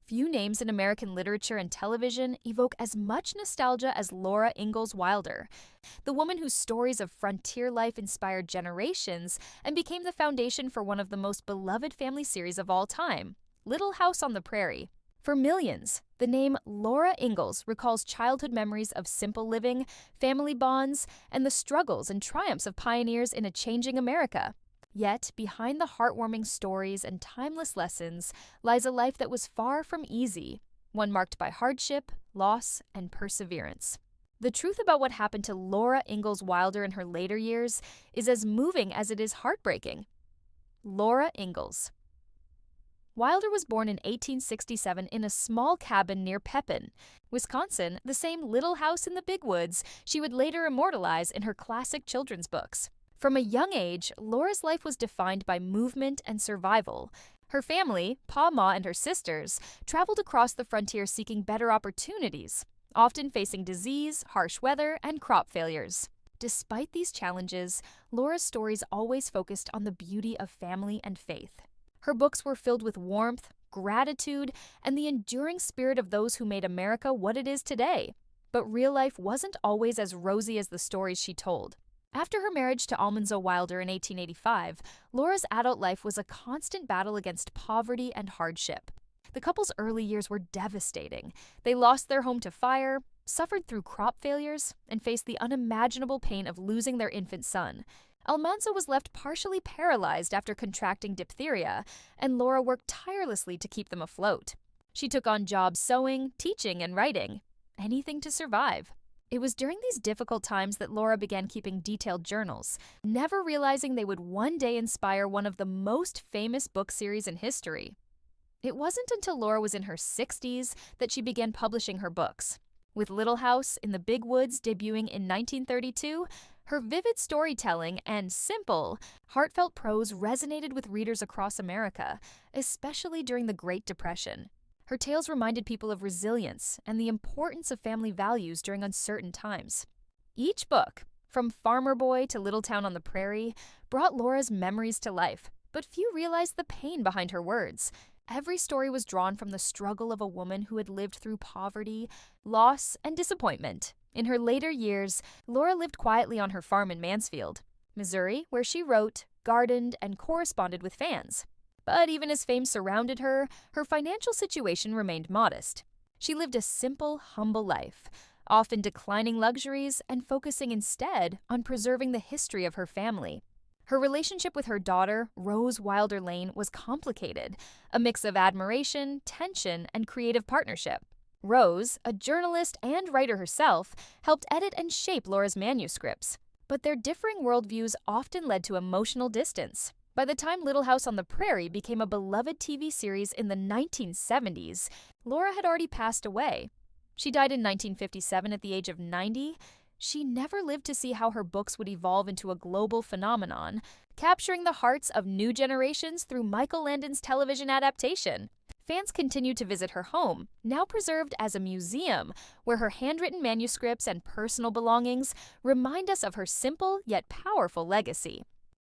Few names in American literature and television evoke as much nostalgia as Laura Ingalls Wilder, the woman whose stories of frontier life inspired generations and became the foundation for one of the most beloved family series of all time, Little House on the Prairie. For millions, the name Laura Ingalls recalls childhood memories of simple living, family bonds, and the struggles and triumphs of pioneers in a changing America. Yet, behind the heartwarming stories and timeless lessons lies a life that was far from easy, one marked by hardship, loss, and perseverance. The truth about what happened to Laura Ingalls Wilder in her later years is as moving as it is heartbreaking. Laura Ingalls Wilder was born in 1867 in a small cabin near Pepin, Wisconsin, the same little house in the big woods she would later immortalize in her classic children's books. From a young age, Laura's life was defined by movement and survival. Her family, Pa, Ma, and her sisters, traveled across the frontier seeking better opportunities, often facing disease, harsh weather, and crop failures. Despite these challenges, Laura's stories always focused on the beauty of family and faith. Her books were filled with warmth, gratitude, and the enduring spirit of those who made America what it is today. But real life wasn't always as rosy as the stories she told. After her marriage to Almanzo Wilder in 1885, Laura's adult life was a constant battle against poverty and hardship. The couple's early years were devastating. They lost their home to fire, suffered through crop failures, and faced the unimaginable pain of losing their infant son. Almanzo was left partially paralyzed after contracting diphtheria, and Laura worked tirelessly to keep them afloat. She took on jobs sewing, teaching, and writing. Anything to survive. It was during these difficult times that Laura began keeping detailed journals, never realizing they would one day inspire one of the most famous book series in history. It wasn't until Laura was in her 60s that she began publishing her books. With Little House in the Big Woods debuting in 1932, her vivid storytelling and simple, heartfelt prose resonated with readers across America, especially during the Great Depression. Her tales reminded people of resilience and the importance of family values during uncertain times. Each book, from Farmer Boy to Little Town on the Prairie, brought Laura's memories to life, but few realized the pain behind her words. Every story was drawn from the struggle of a woman who had lived through poverty, loss, and disappointment. In her later years, Laura lived quietly on her farm in Mansfield, Missouri, where she wrote, gardened, and corresponded with fans. But even as fame surrounded her, her financial situation remained modest. She lived a simple, humble life, often declining luxuries and focusing instead on preserving the history of her family. Her relationship with her daughter, Rose Wilder Lane, was complicated, a mix of admiration, tension, and creative partnership. Rose, a journalist and writer herself, helped edit and shape Laura's manuscripts, but their differing worldviews often led to emotional distance. By the time Little House on the Prairie became a beloved TV series in the 1970s, Laura had already passed away. She died in 1957 at the age of 90. She never lived to see how her books would evolve into a global phenomenon, capturing the hearts of new generations through Michael Landon's television adaptation. Fans continue to visit her home, now preserved as a museum, where her handwritten manuscripts and personal belongings remind us of her simple yet powerful legacy.